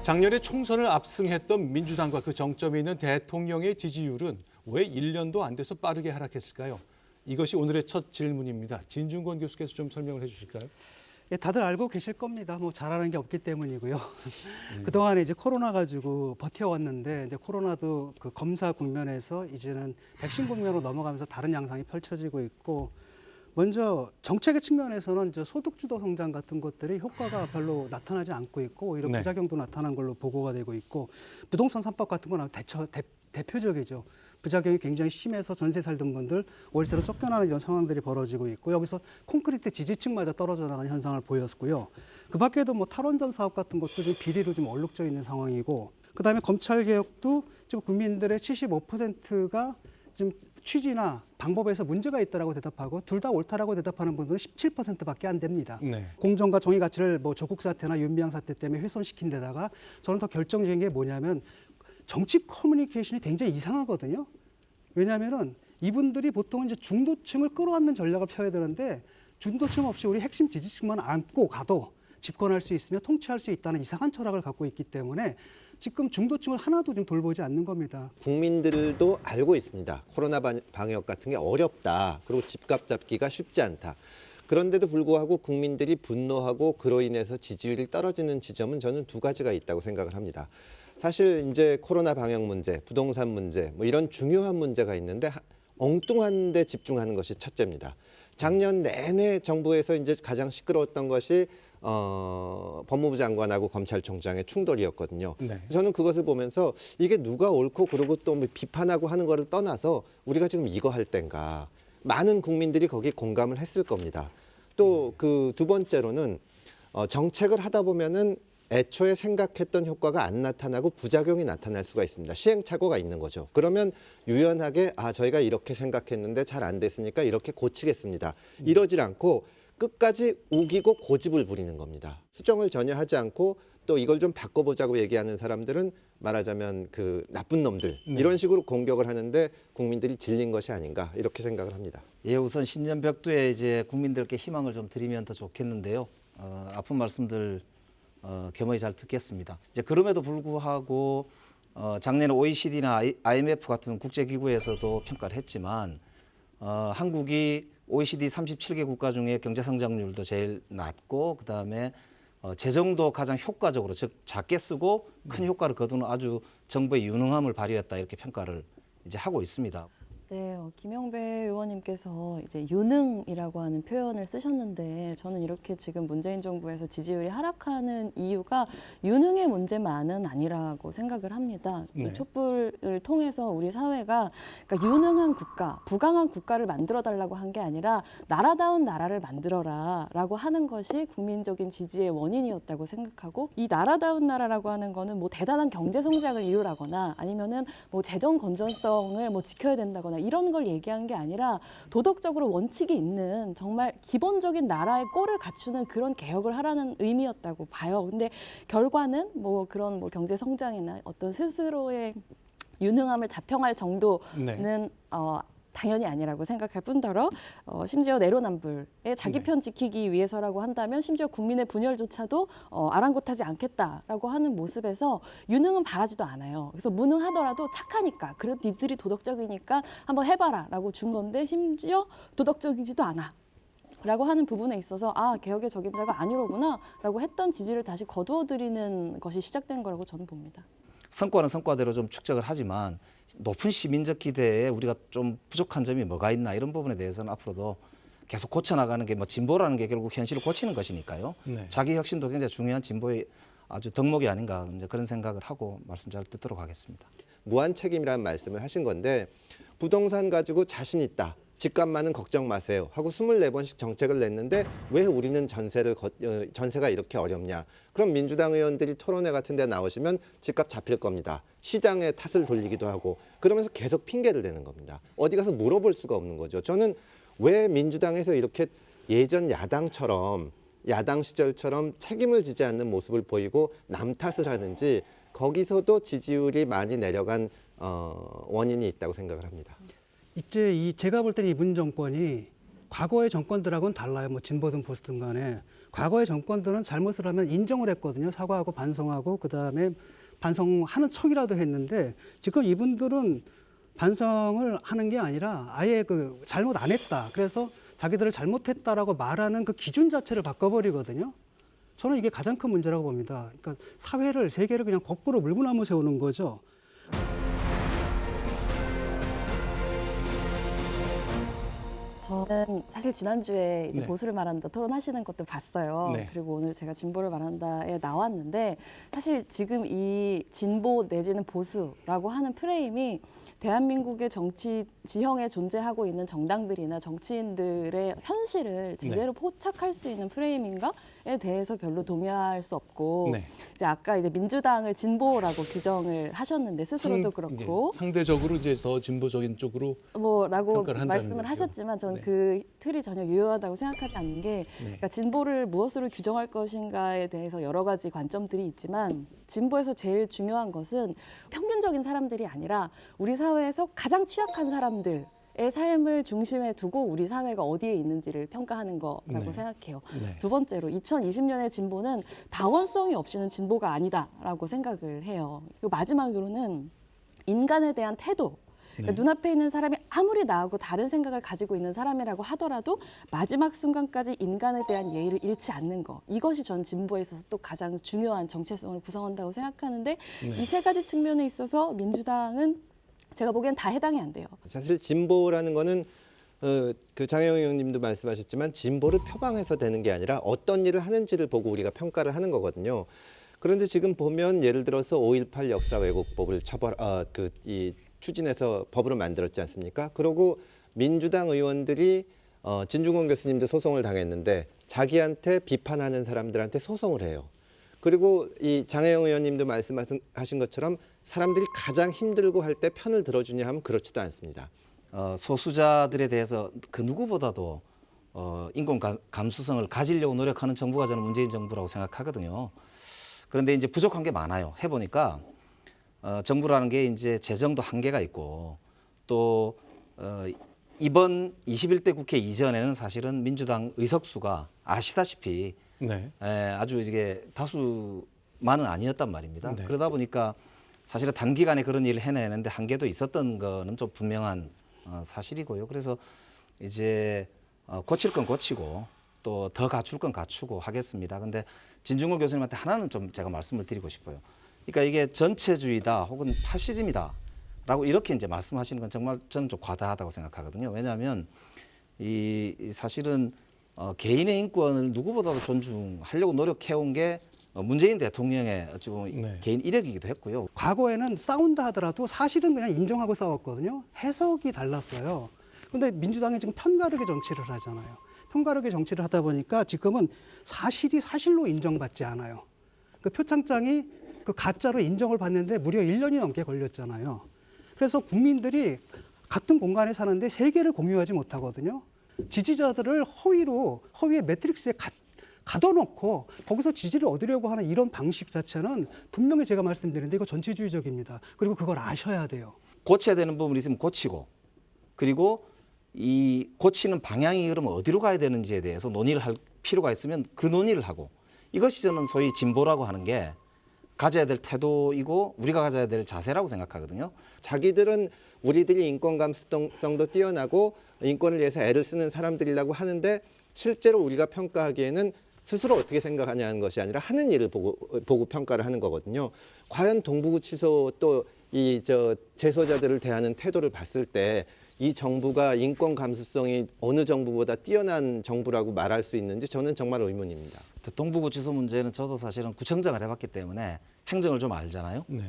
작년에 총선을 압승했던 민주당과 그 정점이 있는 대통령의 지지율은 왜 1년도 안 돼서 빠르게 하락했을까요? 이것이 오늘의 첫 질문입니다. 진중권 교수께서 좀 설명을 해주실까요? 예, 다들 알고 계실 겁니다. 뭐 잘하는 게 없기 때문이고요. 그동안에 이제 코로나 가지고 버텨왔는데 이제 코로나도 그 검사 국면에서 이제는 백신 국면으로 넘어가면서 다른 양상이 펼쳐지고 있고, 먼저 정책의 측면에서는 이제 소득주도 성장 같은 것들이 효과가 별로 나타나지 않고 있고 오히려 네. 부작용도 나타난 걸로 보고가 되고 있고, 부동산 3법 같은 건 대표적이죠. 부작용이 굉장히 심해서 전세 살던 분들 월세로 쫓겨나는 이런 상황들이 벌어지고 있고, 여기서 콘크리트 지지층마저 떨어져 나가는 현상을 보였고요. 그 밖에도 뭐 탈원전 사업 같은 것도 좀 비리로 좀 얼룩져 있는 상황이고, 그다음에 검찰 개혁도 지금 국민들의 75%가 지금 취지나 방법에서 문제가 있다라고 대답하고, 둘 다 옳다라고 대답하는 분들은 17%밖에 안 됩니다. 네. 공정과 정의 가치를 뭐 조국 사태나 윤미향 사태 때문에 훼손시킨 데다가, 저는 더 결정적인 게 뭐냐면 정치 커뮤니케이션이 굉장히 이상하거든요. 왜냐하면은 이분들이 보통 이제 중도층을 끌어안는 전략을 펴야 되는데, 중도층 없이 우리 핵심 지지층만 안고 가도 집권할 수 있으며 통치할 수 있다는 이상한 철학을 갖고 있기 때문에 지금 중도층을 하나도 좀 돌보지 않는 겁니다. 국민들도 알고 있습니다. 코로나 방역 같은 게 어렵다. 그리고 집값 잡기가 쉽지 않다. 그런데도 불구하고 국민들이 분노하고 그로 인해서 지지율이 떨어지는 지점은 저는 두 가지가 있다고 생각을 합니다. 사실 이제 코로나 방역 문제, 부동산 문제, 뭐 이런 중요한 문제가 있는데 엉뚱한 데 집중하는 것이 첫째입니다. 작년 내내 정부에서 이제 가장 시끄러웠던 것이 법무부 장관하고 검찰총장의 충돌이었거든요. 네. 저는 그것을 보면서 이게 누가 옳고 그러고 또 뭐 비판하고 하는 거를 떠나서 우리가 지금 이거 할 땐가, 많은 국민들이 거기에 공감을 했을 겁니다. 또 그 두 번째로는 정책을 하다 보면은 애초에 생각했던 효과가 안 나타나고 부작용이 나타날 수가 있습니다. 시행착오가 있는 거죠. 그러면 유연하게 저희가 이렇게 생각했는데 잘 안 됐으니까 이렇게 고치겠습니다. 이러질 않고 끝까지 우기고 고집을 부리는 겁니다. 수정을 전혀 하지 않고 또 이걸 좀 바꿔보자고 얘기하는 사람들은 말하자면 그 나쁜 놈들, 이런 식으로 공격을 하는데 국민들이 질린 것이 아닌가, 이렇게 생각을 합니다. 예, 우선 신년벽두에 이제 국민들께 희망을 좀 드리면 더 좋겠는데요. 아픈 말씀들 겸허히 잘 듣겠습니다. 이제 그럼에도 불구하고 작년에 OECD나 IMF 같은 국제기구에서도 평가를 했지만 한국이 OECD 37개 국가 중에 경제 성장률도 제일 낮고, 그다음에 재정도 가장 효과적으로, 즉 작게 쓰고 큰 효과를 거두는 아주 정부의 유능함을 발휘했다, 이렇게 평가를 이제 하고 있습니다. 네, 김영배 의원님께서 이제 유능이라고 하는 표현을 쓰셨는데, 저는 이렇게 지금 문재인 정부에서 지지율이 하락하는 이유가 유능의 문제만은 아니라고 생각을 합니다. 네. 이 촛불을 통해서 우리 사회가, 그러니까 유능한 국가, 부강한 국가를 만들어 달라고 한 게 아니라 나라다운 나라를 만들어라라고 하는 것이 국민적인 지지의 원인이었다고 생각하고, 이 나라다운 나라라고 하는 거는 뭐 대단한 경제 성장을 이루라거나 아니면은 뭐 재정 건전성을 뭐 지켜야 된다거나 이런 걸 얘기한 게 아니라 도덕적으로 원칙이 있는 정말 기본적인 나라의 꼴을 갖추는 그런 개혁을 하라는 의미였다고 봐요. 근데 결과는 뭐 그런 뭐 경제 성장이나 어떤 스스로의 유능함을 자평할 정도는 당연히 아니라고 생각할 뿐더러 심지어 내로남불에 자기 편 지키기 위해서라고 한다면 심지어 국민의 분열조차도 아랑곳하지 않겠다라고 하는 모습에서 유능은 바라지도 않아요. 그래서 무능하더라도 착하니까, 그래도 니들이 도덕적이니까 한번 해봐라라고 준 건데 심지어 도덕적이지도 않아. 라고 하는 부분에 있어서 개혁의 적임자가 아니로구나 라고 했던 지지를 다시 거두어들이는 것이 시작된 거라고 저는 봅니다. 성과는 성과대로 좀 축적을 하지만 높은 시민적 기대에 우리가 좀 부족한 점이 뭐가 있나, 이런 부분에 대해서는 앞으로도 계속 고쳐나가는 게, 뭐 진보라는 게 결국 현실을 고치는 것이니까요. 네. 자기 혁신도 굉장히 중요한 진보의 아주 덕목이 아닌가, 이제 그런 생각을 하고 말씀 잘 듣도록 하겠습니다. 무한 책임이라는 말씀을 하신 건데, 부동산 가지고 자신 있다, 집값만은 걱정 마세요 하고 24번씩 정책을 냈는데 왜 우리는 전세가 이렇게 어렵냐. 그럼 민주당 의원들이 토론회 같은 데 나오시면 집값 잡힐 겁니다. 시장에 탓을 돌리기도 하고, 그러면서 계속 핑계를 대는 겁니다. 어디 가서 물어볼 수가 없는 거죠. 저는 왜 민주당에서 이렇게 예전 야당 시절처럼 책임을 지지 않는 모습을 보이고 남 탓을 하는지, 거기서도 지지율이 많이 내려간 원인이 있다고 생각을 합니다. 이제 제가 볼 때는 이문 정권이 과거의 정권들하고는 달라요. 뭐 진보든 보수든 간에. 과거의 정권들은 잘못을 하면 인정을 했거든요. 사과하고 반성하고 그다음에 반성하는 척이라도 했는데 지금 이분들은 반성을 하는 게 아니라 아예 그 잘못 안 했다. 그래서 자기들을 잘못했다라고 말하는 그 기준 자체를 바꿔버리거든요. 저는 이게 가장 큰 문제라고 봅니다. 그러니까 사회를, 세계를 그냥 거꾸로 물구나무 세우는 거죠. 저는 사실 지난주에 이제 네. 보수를 말한다 토론하시는 것도 봤어요. 네. 그리고 오늘 제가 진보를 말한다에 나왔는데 사실 지금 이 진보 내지는 보수라고 하는 프레임이 대한민국의 정치 지형에 존재하고 있는 정당들이나 정치인들의 현실을 제대로 포착할 수 있는 프레임인가에 대해서 별로 동의할 수 없고 네. 이제 아까 이제 민주당을 진보라고 규정을 하셨는데 스스로도 그렇고 상대적으로 이제 더 진보적인 쪽으로 뭐라고 평가를 한다는 말씀을 거죠. 하셨지만 저는 네. 그 틀이 전혀 유효하다고 생각하지 않는 게 그러니까 진보를 무엇으로 규정할 것인가에 대해서 여러 가지 관점들이 있지만 진보에서 제일 중요한 것은 평균적인 사람들이 아니라 우리 사회에서 가장 취약한 사람들의 삶을 중심에 두고 우리 사회가 어디에 있는지를 평가하는 거라고 네. 생각해요. 네. 두 번째로 2020년의 진보는 다원성이 없이는 진보가 아니다라고 생각을 해요. 그리고 마지막으로는 인간에 대한 태도. 그러니까 눈앞에 있는 사람이 아무리 나하고 다른 생각을 가지고 있는 사람이라고 하더라도 마지막 순간까지 인간에 대한 예의를 잃지 않는 거. 이것이 전 진보에 있어서 또 가장 중요한 정체성을 구성한다고 생각하는데 이 세 가지 측면에 있어서 민주당은 제가 보기엔 다 해당이 안 돼요. 사실 진보라는 거는 그 장혜영 의원님도 말씀하셨지만 진보를 표방해서 되는 게 아니라 어떤 일을 하는지를 보고 우리가 평가를 하는 거거든요. 그런데 지금 보면 예를 들어서 5.18 역사 왜곡법을 추진해서 법으로 만들었지 않습니까? 그리고 민주당 의원들이 진중권 교수님도 소송을 당했는데 자기한테 비판하는 사람들한테 소송을 해요. 그리고 이 장혜영 의원님도 말씀하신 것처럼 사람들이 가장 힘들고 할 때 편을 들어주냐 하면 그렇지도 않습니다. 소수자들에 대해서 그 누구보다도 인권 감수성을 가지려고 노력하는 정부가 저는 문재인 정부라고 생각하거든요. 그런데 이제 부족한 게 많아요. 해보니까 정부라는 게 이제 재정도 한계가 있고 또 이번 21대 국회 이전에는 사실은 민주당 의석수가 아시다시피 네. 아주 이게 다수만은 아니었단 말입니다. 네. 그러다 보니까 사실은 단기간에 그런 일을 해내는데 한계도 있었던 거는 좀 분명한 사실이고요. 그래서 이제 고칠 건 고치고 또 더 갖출 건 갖추고 하겠습니다. 근데 진중권 교수님한테 하나는 좀 제가 말씀을 드리고 싶어요. 그러니까 이게 전체주의다 혹은 파시즘이다라고 이렇게 이제 말씀하시는 건 정말 저는 좀 과다하다고 생각하거든요. 왜냐하면 이 사실은 개인의 인권을 누구보다도 존중하려고 노력해온 게 문재인 대통령의 어찌 보면 네. 개인 이력이기도 했고요. 과거에는 싸운다 하더라도 사실은 그냥 인정하고 싸웠거든요. 해석이 달랐어요. 근데 민주당이 지금 편가르기 정치를 하잖아요. 편가르기 정치를 하다 보니까 지금은 사실이 사실로 인정받지 않아요. 그 표창장이 그 가짜로 인정을 받는데 무려 1년이 넘게 걸렸잖아요. 그래서 국민들이 같은 공간에 사는데 세계를 공유하지 못하거든요. 지지자들을 허위의 매트릭스에 가둬놓고 거기서 지지를 얻으려고 하는 이런 방식 자체는 분명히 제가 말씀드리는데 이거 전체주의적입니다. 그리고 그걸 아셔야 돼요. 고쳐야 되는 부분이 있으면 고치고 그리고 이 고치는 방향이 그러면 어디로 가야 되는지에 대해서 논의를 할 필요가 있으면 그 논의를 하고 이것이 저는 소위 진보라고 하는 게 가져야 될 태도이고 우리가 가져야 될 자세라고 생각하거든요. 자기들은 우리들이 인권 감수성도 뛰어나고 인권을 위해서 애를 쓰는 사람들이라고 하는데 실제로 우리가 평가하기에는 스스로 어떻게 생각하냐는 것이 아니라 하는 일을 보고 평가를 하는 거거든요. 과연 동부구치소 또 재소자들을 대하는 태도를 봤을 때 이 정부가 인권 감수성이 어느 정부보다 뛰어난 정부라고 말할 수 있는지 저는 정말 의문입니다. 동부구치소 문제는 저도 사실은 구청장을 해봤기 때문에 행정을 좀 알잖아요. 네.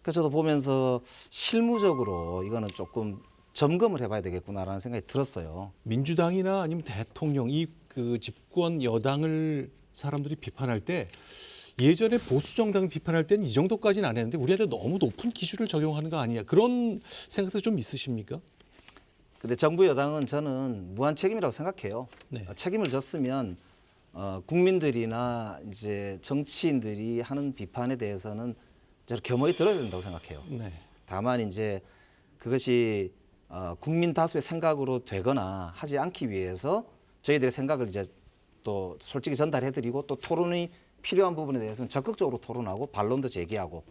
그래서 저도 보면서 실무적으로 이거는 조금 점검을 해봐야 되겠구나라는 생각이 들었어요. 민주당이나 아니면 대통령 그 집권 여당을 사람들이 비판할 때 예전에 보수 정당을 비판할 때는 이 정도까지는 안 했는데 우리한테 너무 높은 기준을 적용하는 거 아니냐 그런 생각도 좀 있으십니까? 근데 정부 여당은 저는 무한 책임이라고 생각해요. 네. 책임을 졌으면 국민들이나 이제 정치인들이 하는 비판에 대해서는 저는 겸허히 들어야 된다고 생각해요. 네. 다만 이제 그것이 국민 다수의 생각으로 되거나 하지 않기 위해서 저희들의 생각을 이제 또 솔직히 전달해드리고 또 토론이 필요한 부분에 대해서는 적극적으로 토론하고 반론도 제기하고